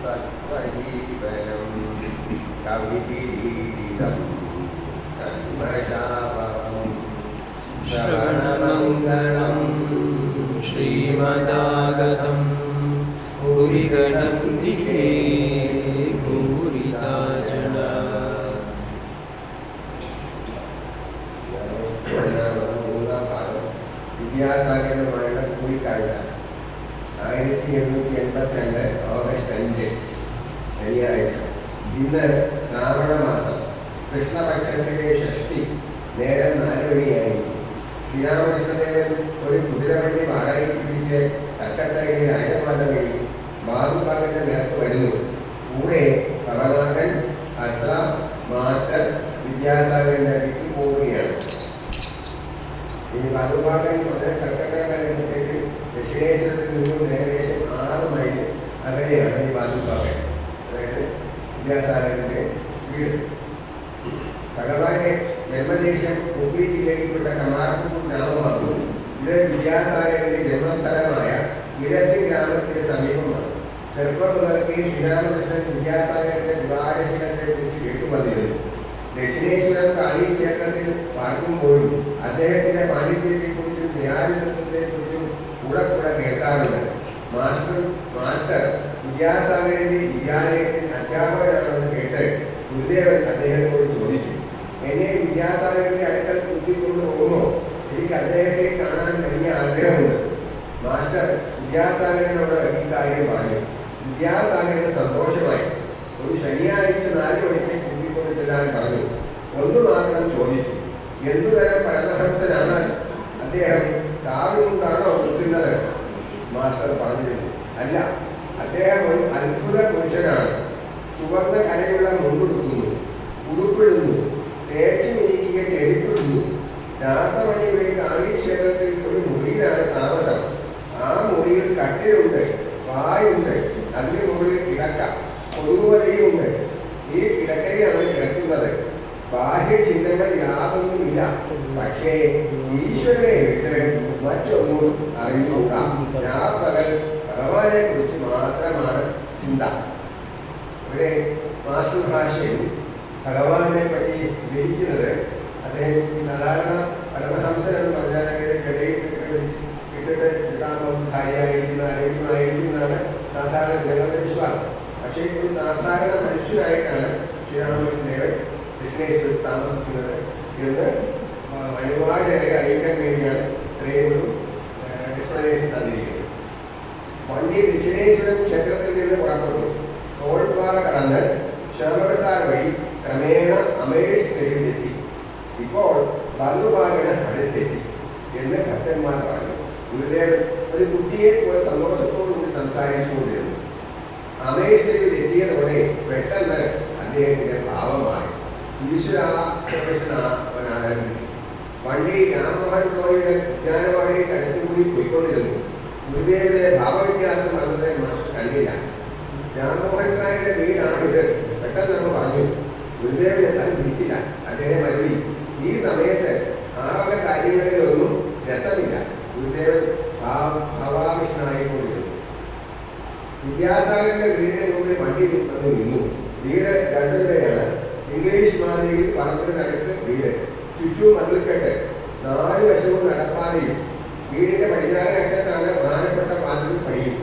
തത്വജീവനം കവിപീഡിതം കർമ്മശാപം ശ്രവണമംഗളം ശ്രീമദാഗതം ഭൂരിഗണന്തിഹേ ഭൂരിതാ ജനാ. വിദ്യാസാഗരനുമായുള്ള കൂടിക്കാഴ്ച 1882 ഓഗസ്റ്റ് 5 ശനിയാഴ്ച. ഇന്ന് ശ്രാവണ മാസം, കൃഷ്ണപക്ഷത്തിലെ ഷഷ്ടി, നേരം 4 മണിയായി. ശ്രീരാമകൃഷ്ണദേവൻ ഒരു കുതിരവണ്ടി വാടകയ്ക്ക് പിടിച്ച് കൽക്കട്ടയിലെ ആയിരമാല വഴി ബാബുബാഗിന്റെ നേർക്ക് വരുന്നു. കൂടെ ഭവനാഥൻ, അസ്ര, മാസ്റ്റർ വിദ്യാസാഗരന്റെ വീട്ടിൽ പോവുകയാണ്. ഈ ബാബുബാഗൻ കൽക്കട്ടയിലേക്ക് ദക്ഷിണേശ്വരത്തിൽ നിന്നും ഏകദേശം 6 മൈൽ അകലെയാണ് ഈ ബാബുബാഗൻ, അതായത് വിദ്യാസാഗരന്റെ വീട്. ഭഗവാന്റെ ജന്മദേശം ഹുഗ്ലി ജില്ലയിൽപ്പെട്ട കമാർപൂർ ഗ്രാമമാകുന്നു. ഇത് വിദ്യാസാഗരന്റെ ജന്മസ്ഥലമായ വിലസി ഗ്രാമത്തിന് സമീപമാണ്. ചെറുപ്പം മുതൽക്ക് ശ്രീരാമകൃഷ്ണൻ വിദ്യാസാഗരന്റെ ദ്വാരശീലത്തെ കുറിച്ച് കേട്ടുവന്നിരുന്നു. ദക്ഷിണേശ്വരം കാളി ക്ഷേത്രത്തിൽ പാർക്കുമ്പോഴും അദ്ദേഹത്തിന്റെ പാണ്ഡിത്യത്തെക്കുറിച്ചും ന്യായതത്വത്തെക്കുറിച്ചും കൂടെ കേൾക്കാറുണ്ട്. മാസ്റ്റർ വിദ്യാസാഗരന്റെ വിദ്യാലയത്തിൽ അധ്യാപകനാണെന്ന് കേട്ട് ഗുരുദേവൻ അദ്ദേഹത്തോട് ചോദിച്ചു, എന്നെ വിദ്യാസാഗരന്റെ അടുക്കൽ കൂട്ടിക്കൊണ്ടു പോകുമോ? എനിക്ക് അദ്ദേഹത്തെ കാണാൻ വലിയ ആഗ്രഹമുണ്ട്. മാസ്റ്റർ വിദ്യാസാഗരനോട് ഈ കാര്യം പറഞ്ഞു. വിദ്യാസാഗരന് സന്തോഷമായി. ഒരു ശനിയാഴ്ച 4 മണിക്ക് കൂട്ടിക്കൊണ്ടു ചെല്ലാൻ പറഞ്ഞു. ഒന്ന് മാത്രം ചോദിച്ചു, എന്തുതരം പരമഹംസനാണ് അദ്ദേഹം? കാവ്യകൊണ്ടാണോ നിൽക്കുന്നത്? മാസ്റ്റർ പറഞ്ഞിരുന്നു, അല്ല, അദ്ദേഹം ഒരു അത്ഭുത പുരുഷനാണ്. ചുവന്ന കലയുള്ള മുണ്ടുടുക്കുന്നു, ഉടുപ്പിടുന്നു, തേച്ചു മിനുക്കിയ ചെടിപ്പിടുന്നു. രാസമണിയുടെ കാളീക്ഷേത്രത്തിൽ ഒരു മുറിയിലാണ് താമസം. ആ മുറിയിൽ കട്ടിലുണ്ട്, വായുണ്ട്, അതിന് മുകളിൽ കിടക്ക, കൊതുകുവലയുണ്ട്. ഈ കിടക്കയിലാണ് കിടക്കുന്നത്. ബാഹ്യ ചിഹ്നങ്ങൾ യാതൊന്നുമില്ല. പക്ഷേ ഈശ്വരനെ വിട്ട് മറ്റൊന്നും അറിഞ്ഞുകൂടാ. രാപ്പകൽ ഭഗവാനെ കുറിച്ച് മാത്രമാണ് ചിന്ത. ഇവിടെ മാതൃഭാഷയിൽ ഭഗവാനെ പറ്റി ധരിക്കുന്നത്, അദ്ദേഹം ഈ സാധാരണ പരമഹംസൻ എന്ന് പറഞ്ഞാൽ ഇട്ടിട്ട് ധാരിയായിരിക്കുന്നതാണ് സാധാരണ ജനങ്ങളുടെ വിശ്വാസം. പക്ഷേ ഒരു സാധാരണ മനുഷ്യനായിട്ടാണ് ശ്രീരാമകൃഷ്ണദേവൻ ദക്ഷിണേശ്വരത്തിൽ താമസിക്കുന്നത് എന്ന് അനുവാചകരെ അറിയിക്കാൻ വേണ്ടിയാണ് ഇത്രയും ഒരു എക്സ്പ്ലനേഷൻ തന്നിരിക്കുന്നത്. വണ്ടി ദക്ഷിണേശ്വരം ക്ഷേത്രത്തിൽ നിന്ന് പുറപ്പെട്ടു. തോൾപ്പാറ കടന്ന് ശ്യാമപ്രസാദ് വഴി ക്രമേണ അമേഷ് തെരുവിലെത്തി. ഇപ്പോൾ ബാബുബാഗന് അടുത്തെത്തി എന്ന് ഭക്തന്മാർ പറഞ്ഞു. ഗുരുദേവൻ ഒരു കുട്ടിയെ പോലെ സന്തോഷത്തോടു കൂടി സംസാരിച്ചുകൊണ്ടിരുന്നു. അമേഷ് തെരുവിൽ എത്തിയതോടെ പെട്ടെന്ന് അദ്ദേഹത്തിന്റെ ഭാവം മാറി. ഈശ്വരാകൃഷ്ണനാണ്. വണ്ടി രാംമോഹൻ റോയുടെ ഉദ്യാനവാടിക്ക് അടുത്തുകൂടി പോയിക്കൊണ്ടിരുന്നു. ഗുരുദേവന്റെ ഭാവവ്യത്യാസം വന്നത് മാസ്റ്റർ കണ്ടില്ല. രാംമോഹൻ റായുടെ വീടാണിത് പെട്ടെന്ന് നമ്മൾ പറഞ്ഞു. ഗുരുദേവൻ അത് പിടിച്ചില്ല. അദ്ദേഹം അരുളി, ഈ സമയത്ത് ആ വക കാര്യങ്ങളിലൊന്നും രസമില്ല. ഗുരുദേവൻ ഭാവാവിഷ്ണനായിക്കൊണ്ടിരുന്നു. വിദ്യാസാഗരന്റെ വീടിന്റെ മുമ്പിൽ വണ്ടി നിന്നു. വീട് 2 നിലയാണ്. ഇംഗ്ലീഷ് മാതൃകയിൽ പറമ്പിന് നടുക്ക് വീട്, ചുറ്റും മതിൽക്കെട്ട്, 4 വശവും നടപ്പാതയും. വീടിന്റെ പടിഞ്ഞാറേ അറ്റത്താണ് പ്രധാനപ്പെട്ട വാതിൽ പടിയും.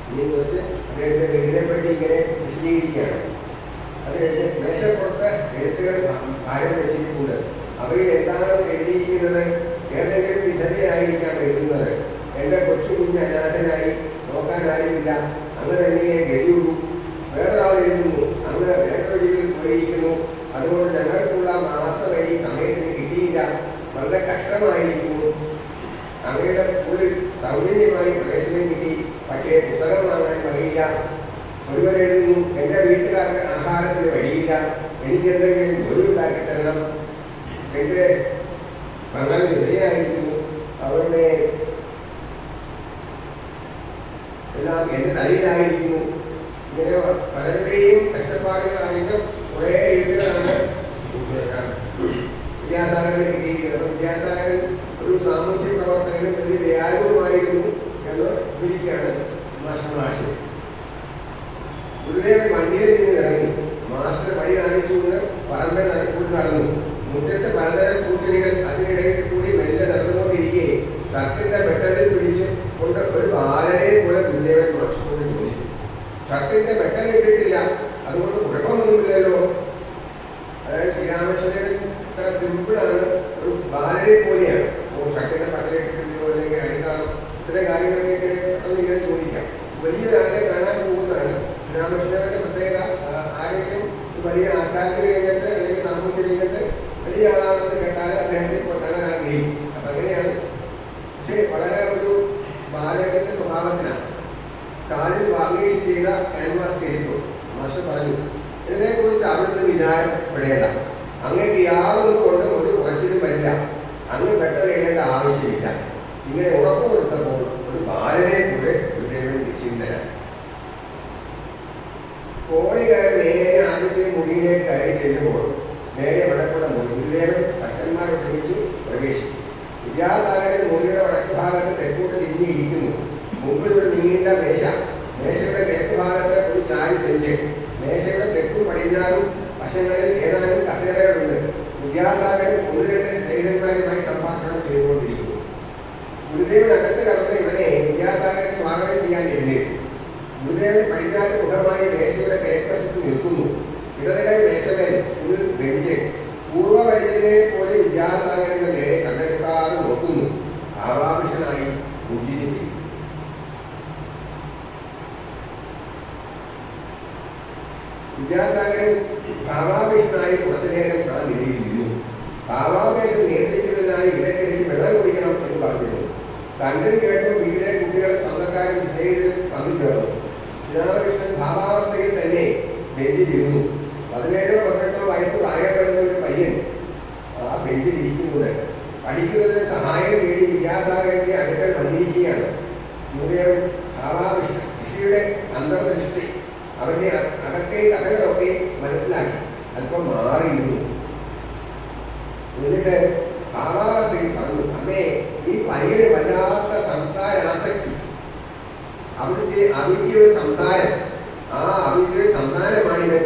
ഇനി കുറിച്ച് അദ്ദേഹത്തിന്റെ വീടിനെ പറ്റി ഇങ്ങനെ വിശദീകരിക്കുകയാണ്. അത് മേശപ്പുറത്ത് എഴുത്തുകൾ ഭാരം വെച്ചിരിക്കുന്നത്. അവയിൽ എന്താണെന്ന് എഴുതിയിരിക്കുന്നത്? ഏതെങ്കിലും വിധവയായിരിക്കാം എഴുതുന്നത്. എന്റെ കൊച്ചു കുഞ്ഞ് അനാഥനായി, നോക്കാൻ ആരുമില്ല, അങ്ങ് തന്നെയെ ഗതിയുള്ളൂ. വേറൊരാൾ എഴുതുന്നു, അങ്ങ് വേറൊഴിവിൽ പോയിരിക്കുന്നു, അതുകൊണ്ട് ഞങ്ങൾക്കുള്ള മാസവരി സമയത്തിന് കിട്ടിയില്ല, വളരെ കഷ്ടമായിരിക്കുന്നു. അങ്ങയുടെ സ്കൂളിൽ സൗജന്യമായി പ്രവേശനം കിട്ടി, പക്ഷേ പുസ്തകം വാങ്ങാൻ കഴിയില്ല. ഒരുവരെഴുതുന്നു, എന്റെ വീട്ടുകാർക്ക് ആഹാരത്തിന് വഴിയില്ല, എനിക്ക് എന്തെങ്കിലും ജോലി ഉണ്ടാക്കി തരണം. എന്റെ മകൾ വിധേയായിരിക്കുന്നു, അവരുടെ എല്ലാം എന്റെ തലയിലായിരിക്കുന്നു. ഇങ്ങനെ പലരുടെയും കഷ്ടപ്പാടുകളായിട്ട് കുറേ എഴുത്തുകളാണ് വിദ്യാസാഗരന് കിട്ടിയിരിക്കുന്നത്. വിദ്യാസാഗരൻ ഒരു സാമൂഹ്യ പ്രവർത്തകനും വലിയ ദയാലുവുമായിരുന്നു എന്ന് വിവരിക്കുകയാണ് മാഷ്. ഗുരുദേവൻ വണ്ടിയിൽ നിന്ന് ഇറങ്ങി മാസ്റ്റർ വഴി കാണിച്ചുകൊണ്ട് പറമ്പിൽ കൂടി നടന്നു. മുറ്റത്ത് പലതരം പൂച്ചെടികൾ അതിനിടയിൽ കൂടി മെല്ലെ നടന്നുകൊണ്ടിരിക്കെ ഷർട്ടിന്റെ ബട്ടണിൽ പിടിച്ചു കൊണ്ട് ഒരു ബാലനെ പോലെ ഗുരുദേവൻ മാസ്റ്ററോട് ചോദിച്ചു. ഷർട്ടിന്റെ ബട്ടൺ ഇട്ടിട്ടില്ല, അതുകൊണ്ട് കുഴപ്പമൊന്നുമില്ലല്ലോ. അതായത് ശ്രീരാമകൃഷ്ണദേവൻ ഇത്ര സിമ്പിളാണ്, ഒരു ബാലനെ പോലെയാണ്. ഷർട്ടിന്റെ ബട്ടൺ ഇട്ടിട്ടില്ലയോ അല്ലെങ്കിൽ അടിക്കാണോ, ഇത്തരം കാര്യങ്ങളൊക്കെ പെട്ടെന്ന് ഇങ്ങനെ ചോദിക്കാം. വലിയൊരാളെ കാണാൻ പോകുന്നതാണ്. ശ്രീരാമകൃഷ്ണദേവന്റെ പ്രത്യേകത ആരെങ്കിലും വലിയ ആധ്യാത്മിക രംഗത്ത് അല്ലെങ്കിൽ സാമൂഹ്യ രംഗത്ത് വലിയ ആളാണെന്ന് കേട്ടാൽ അദ്ദേഹത്തെ കാണാൻ ആഗ്രഹിക്കും. അപ്പം അങ്ങനെയാണ്. പക്ഷേ വളരെ ഒരു ബാലകന്റെ സ്വഭാവത്തിലാണ്. കാലിൽ വാർണിഷ് ചെയ്ത ക്യാൻവാസ് തിരിച്ചു. മാസ്റ്റർ പറഞ്ഞു, ഇതിനെക്കുറിച്ച് അവിടുന്ന് വിചാരപ്പെടേണ്ട, അങ്ങേക്ക് യാതൊന്നുകൊണ്ടും ഒരു കുറച്ചിലും വരില്ല, അങ്ങ് പെട്ടെന്നിടേണ്ട ആവശ്യമില്ല. ഇങ്ങനെ ഉറപ്പ് കൊടുത്തപ്പോൾ ഒരു ബാലനെ പോലെ ഗുരുദേവൻ നിശ്ചിന്തനായി. കോണി കയറി നേരെ ആദ്യത്തെ മുറിയിലേക്ക് കയറി ചെല്ലുമ്പോൾ നേരെ വടക്കുള്ള മുറി. ഗുരുദേവൻ ഭക്തന്മാർ ഒട്ടുമിച്ചു പ്രവേശിച്ചു. വിദ്യാസാഗരൻ മുറിയുടെ വടക്ക് ഭാഗത്ത് തെക്കോട്ട് തിരിഞ്ഞിരിക്കുന്നു. മുമ്പിൽ ഒരു നീണ്ട മേശ, മേശയുടെ കിഴക്ക് ഭാഗത്ത് ഒരു ചാരി ബെഞ്ച്, മേശയുടെ തെക്കും പടിഞ്ഞാറും വശങ്ങളിൽ ഏതാനും കസേരകളുണ്ട്. വിദ്യാസാഗരൻ ഒന്ന് രണ്ട് സ്നേഹിതന്മാരുമായി സംഭാഷണം ചെയ്തുകൊണ്ടിരിക്കുന്നു. ഗുരുദേവൻ അകത്ത് കടന്ന ഇവനെ വിദ്യാസാഗരൻ സ്വാഗതം ചെയ്യാൻ എഴുന്നേറ്റു. ഗുരുദേവൻ പടിഞ്ഞാട്ട് മുഖമായി മേശയുടെ കിഴക്കശത്ത് നിൽക്കുന്നു. ഇടതുകൈ മേശമേൽ ഒരു ബെഞ്ച്. പൂർവ്വപരിചിതനെ പോലെ വിദ്യാസാഗരന്റെ നേരെ കണ്ണെടുക്കാതെ നോക്കുന്നു. ഭാവാഭിഷനായി പുഞ്ചിരിക്കുന്നു. വിദ്യാസാഗരൻ ഭാവാഭിഷനായി കുറച്ചു നേരം ആ നിലയിൽ നിന്നു. ഭാവാവേശം നിയന്ത്രിക്കുന്നതിനായി ഇടയ്ക്കിടയ്ക്ക് വെള്ളം കുടിക്കണം എന്ന് പറഞ്ഞിരുന്നു. കണ്ടും കേട്ടും വീട്ടിലെ കുട്ടികളും സ്വന്തക്കാരും സ്നേഹിതരും വന്നു ചേർന്നു. ശ്രീരാമകൃഷ്ണൻ ഭാവാവസ്ഥയിൽ തന്നെ ബെഞ്ചിലിരുന്നു. 17-18 വയസ്സ് പ്രായം വരുന്ന ഒരു പയ്യൻ ആ ബെഞ്ചിലിരിക്കുന്നുണ്ട്. പഠിക്കുന്നതിന് സഹായം തേടി വിദ്യാസാഗരന്റെ അടുക്കൽ വന്നിരിക്കുകയാണ്. ഗുരുദേവൻ ഭാവാവിഷ്ട ഋഷിയുടെ അന്തർദൃഷ്ടി അവന്റെ അകത്തെ കഥകളൊക്കെ മനസ്സിലാക്കി അല്പം മാറിയിരുന്നു. എന്നിട്ട് ഭാവാവസ്ഥയിൽ പറഞ്ഞു, അമ്മേ, ഈ പയ്യന് വല്ലാത്ത സംസാരാസക്തി. അവിടുത്തെ അവിദ്യയുടെ സംസാരം, ആ അവിദ്യയുടെ സന്താനമാണിവൻ.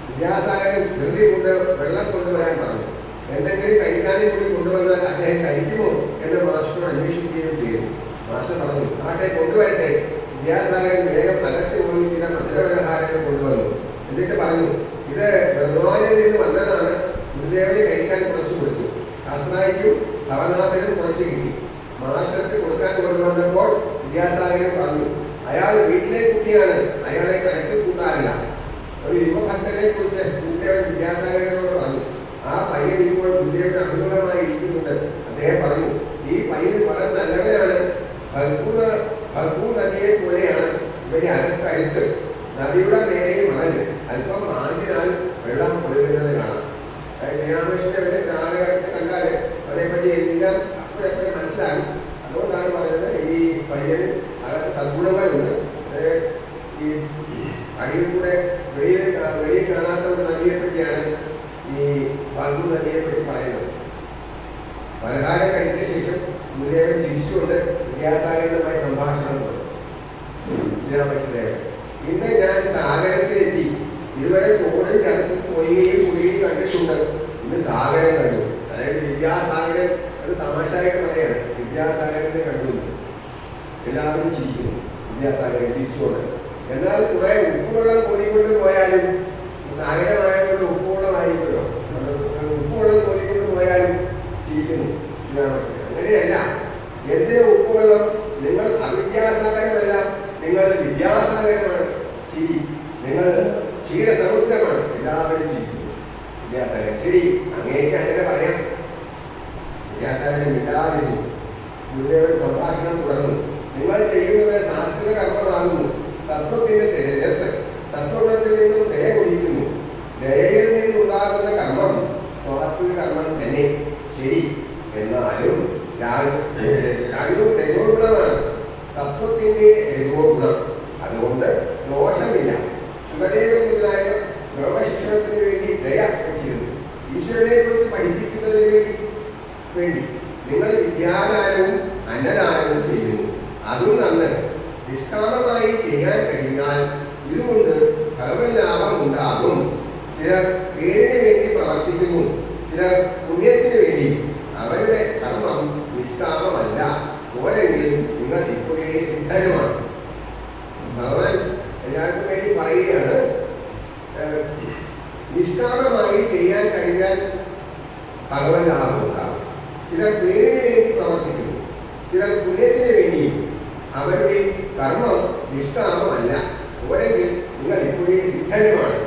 വിദ്യാസാഗരൻ ധൃതി കൊണ്ട് വെള്ളം കൊണ്ടുവരാൻ പറഞ്ഞു. എന്തെങ്കിലും കഴിക്കാനും കൂടി കൊണ്ടുവന്നാൽ അദ്ദേഹം കഴിക്കുമോ എന്ന് മാസ്റ്റർ അന്വേഷിക്കുകയും ചെയ്തു. മാസ്റ്റർ പറഞ്ഞു, ആട്ടെ, കൊണ്ടുവരട്ടെ. വിദ്യാസാഗരൻ വേഗം അകത്ത് പോയി ചില മധുരപലഹാരങ്ങൾ കൊണ്ടുവന്നു. എന്നിട്ട് പറഞ്ഞു, ഇത് ബർദ്വാനിൽ നിന്ന് വന്നതാണ്. ഗുരുദേവന് കഴിക്കാൻ കുറച്ച് കൊടുത്തു. അസ്രായിക്കും ഭവനാഥനും കുറച്ച് കിട്ടി. മാസ്റ്റർക്ക് കൊടുക്കാൻ കൊണ്ടുവന്നപ്പോൾ വിദ്യാസാഗരൻ പറഞ്ഞു, അയാൾ വീട്ടിലെ കുട്ടിയാണ്, അയാളെ കണക്കിൽ കൂട്ടാറില്ല. ഒരു യുവഭക്തനെ കുറിച്ച് ഗുരുദേവൻ വിദ്യാസാഗരനോട് പറഞ്ഞു. ആ പയ്യൻ ഇപ്പോൾ ഗുരുദേവന് അഭിമുഖമായി ഇരിക്കുന്നുണ്ട്. അദ്ദേഹം പറഞ്ഞു, ഈ പയ്യൻ വളരെ നല്ലവനാണ്. ഫൽഗു നദിയെ പോലെയാണ് ഇവരെ അകക്കരുത്ത്. നദിയുടെ മേലെ മണല് അല്പം മാന്തിനാൽ വെള്ളം കൊടുക്കുന്നത് കാണാം. ശ്രീരാമകൃഷ്ണന്റെ നാടകത്തെ കണ്ടാൽ അവരെപ്പറ്റി എല്ലാം അപ്പോഴെപ്പോഴും മനസ്സിലാകും. അതുകൊണ്ടാണ് പറയുന്നത്, ഈ പയ്യൻ അകത്ത് സദ്ഗുണങ്ങളുണ്ട്. ഈ അടിയിൽ കൂടെ വെളിയിൽ കാണാത്ത ഒരു നദിയെ പറ്റിയാണ് ഈ ഫൽഗു നദിയെ പറ്റി പറയുന്നത്. പലഹാരം കഴിച്ച ശേഷം ഗുരുദേവൻ ചിരിച്ചുകൊണ്ട് വിദ്യാസാഗരനുമായി സംഭാഷണം തുടങ്ങി. ശ്രീരാമകൃഷ്ണദേവൻ, ഇന്ന് ഞാൻ സാഗരത്തിലെത്തി. ഇതുവരെ തോടും ചതുപ്പും പൊയ്കയും കുഴിയും കണ്ടിട്ടുണ്ട്. ഇന്ന് സാഗരം കണ്ടു. അതായത് വിദ്യാസാഗരൻ, ഒരു തമാശയായിട്ട് പറയാണ്, വിദ്യാസാഗരനെ കണ്ടു. എല്ലാവരും ചിരിക്കുന്നു. വിദ്യാസാഗരൻ ചിരിച്ചുകൊണ്ട്. എന്നാൽ കുറെ ഉപ്പുവെള്ളം കോരിക്കൊണ്ട് പോയാലും, സാഗരമായതുകൊണ്ട് ഉപ്പുവെള്ളമായിരിക്കുമല്ലോ, ഉപ്പുവെള്ളം കോരിക്കൊണ്ട് പോയാലും ചിരിക്കുന്നു ശ്രീരാമകൃഷ്ണൻ. അങ്ങനെയല്ല. എന്തിന് ഉപ്പുവെള്ളം? നിങ്ങൾ അവിദ്യാസാഗരമല്ല, നിങ്ങൾ വിദ്യാസാഗരമാണ്. ശരി, നിങ്ങൾ ക്ഷീരസമുദ്രമാണ്. എല്ലാവരും ചിരിക്കുന്നു. വിദ്യാസാഗരൻ, ശരി, അങ്ങേക്ക് അങ്ങനെ പറയാം. വിദ്യാസാഗരൻ മിണ്ടാതിരുന്നു. ഗുരുദേവൻ സംഭാഷണം തുടർന്നു. നിങ്ങൾ ചെയ്യുന്നത് സാത്വിക കർമ്മമാകുന്നു. സത്വത്തിന്റെ തേജസ് സത്വഗുണത്തിൽ നിന്നും ദയ കുടിക്കുന്നു. ദയയിൽ നിന്നുണ്ടാകുന്ന കർമ്മം സാത്വിക കർമ്മം തന്നെ. ശരി, എന്നാലും രജോ ഗുണമാണ് സത്വത്തിന്റെ രജോ ഗുണം. അതുകൊണ്ട് ദോഷമില്ല. സുഖദേവൻ മുതലായ ലോകശിക്ഷണത്തിന് വേണ്ടി ദയ വെച്ചിരുന്നു. ഈശ്വരനെ കുറിച്ച് പഠിപ്പിക്കുന്നതിന് വേണ്ടി നിങ്ങൾ വിദ്യാദാനവും അന്നദാനവും ചെയ്യുന്നു. അതും നന്ന്. നിഷ്കാമമായി ചെയ്യാൻ കഴിഞ്ഞാൽ ഇതുകൊണ്ട് ഭഗവത് ലാഭം ഉണ്ടാകും. ചിലർ പേരിന് വേണ്ടി പ്രവർത്തിക്കുന്നു, ചിലർ പുണ്യത്തിന് വേണ്ടി. അവരുടെ കർമ്മം നിഷ്കാമമല്ല, പോലെങ്കിൽ നിങ്ങൾ ഇപ്പോഴേ സിദ്ധനുമാണ്. ഭഗവാൻ എല്ലാവർക്കും വേണ്ടി പറയുകയാണ്, നിഷ്കാമമായി ചെയ്യാൻ കഴിഞ്ഞാൽ ഭഗവത് ലാഭം ഉണ്ടാകും. ചിലർ പേരിന് വേണ്ടി പ്രവർത്തിക്കുന്നു, ചിലർ പുണ്യത്തിന് വേണ്ടി. അവരുടെ കർമ്മം നിഷ്കാമമല്ല, പോലെങ്കിൽ നിങ്ങൾ ഇപ്പോഴേ സിദ്ധനുമാണ്.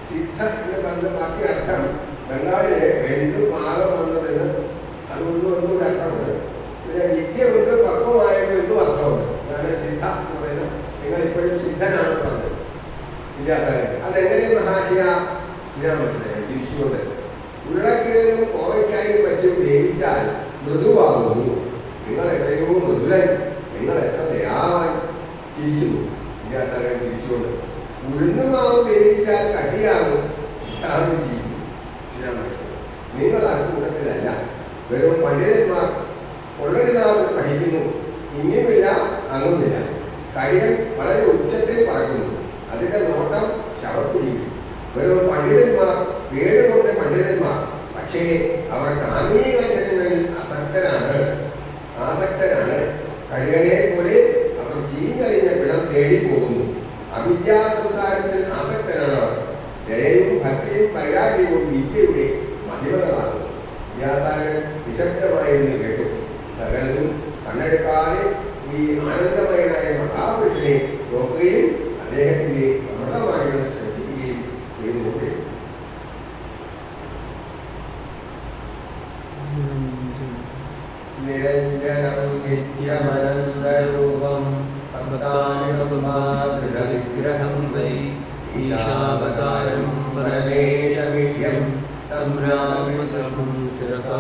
സിദ്ധ എന്ന് പറഞ്ഞ ബാക്കി അർത്ഥം ബംഗാളിലെ എന്ത് പാകം വന്നതെന്ന് അതൊന്നും ഒരു അർത്ഥമുണ്ട്. പിന്നെ വിദ്യ കൊണ്ട് പക്വമായത് എന്നും അർത്ഥമുണ്ട്. ഞാൻ സിദ്ധ എന്ന് പറയുന്നത് നിങ്ങൾ ഇപ്പോഴും സിദ്ധനാണെന്ന് പറഞ്ഞത് വിദ്യാസാഗരൻ. അതെങ്ങനെ മഹാശയ? ശ്രീരാമകൃഷ്ണൻ തിരിച്ചുകൊണ്ട് ഉരുളക്കിഴങ്ങും കോവയ്ക്കായും മറ്റും വേവിച്ചാൽ മൃദുവാകുന്നു. നിങ്ങൾ എത്രയോ മൃദുലൻ, നിങ്ങൾ എത്ര ദയാവാൻ. ചിരിക്കുന്നു വിദ്യാസാഗരൻ തിരിച്ചുകൊണ്ട്. ഉഴുന്നുമാവ് വേവിച്ചാൽ കട്ടിയാകും. എല്ലാവരും ചിരിക്കുന്നു. ശ്രീരാമകൃഷ്ണൻ നിങ്ങൾ ആ കൂട്ടത്തിലല്ല. വെറും പണ്ഡിതന്മാർ കൊള്ളരുതാമെന്ന് പഠിക്കുന്നു. ഇങ്ങുമില്ല അങ്ങുമില്ല. കരികൾ വളരെ ഉച്ചത്തിൽ പറക്കുന്നു, അതിന്റെ നോട്ടം ശവക്കുഴിയും. വെറും പണ്ഡിതന്മാർ, പേരുകൊണ്ട് പണ്ഡിതന്മാർ, പക്ഷേ അവർ കാമിനീകാചരങ്ങളിൽ ആസക്തരാണ്. കരികളെ പോലെ അവർ ചീഞ്ഞളിഞ്ഞ പിളം തേടിപ്പോകുന്നു. അവിദ്യാസംസാരത്തിൽ ആസക്തരാണ് അവർ. ദയയും ഭക്തിയും വൈരാഗ്യവും വിദ്യയുടെ മഹിമകളാകുന്നു. വിദ്യാസാഗരൻ നിശബ്ദമായിരുന്നു കേട്ടു. സകലതും കണ്ണെടുക്കാതെ ഈ ആനന്ദമയനായ മഹാപുരുഷനെ നോക്കുകയും അദ്ദേഹത്തിന്റെ അമൃതവാണികൾ ശ്രദ്ധിക്കുകയും ചെയ്തുകൊണ്ട് നിരഞ്ജനം നിത്യമനന്തരൂപം ഭക്താനുപമാകൃതവിഗ്രഹം വൈ ഈശാവതാരം പരമേശമിഡ്യം തം രാമകൃഷ്ണം ശിരസാ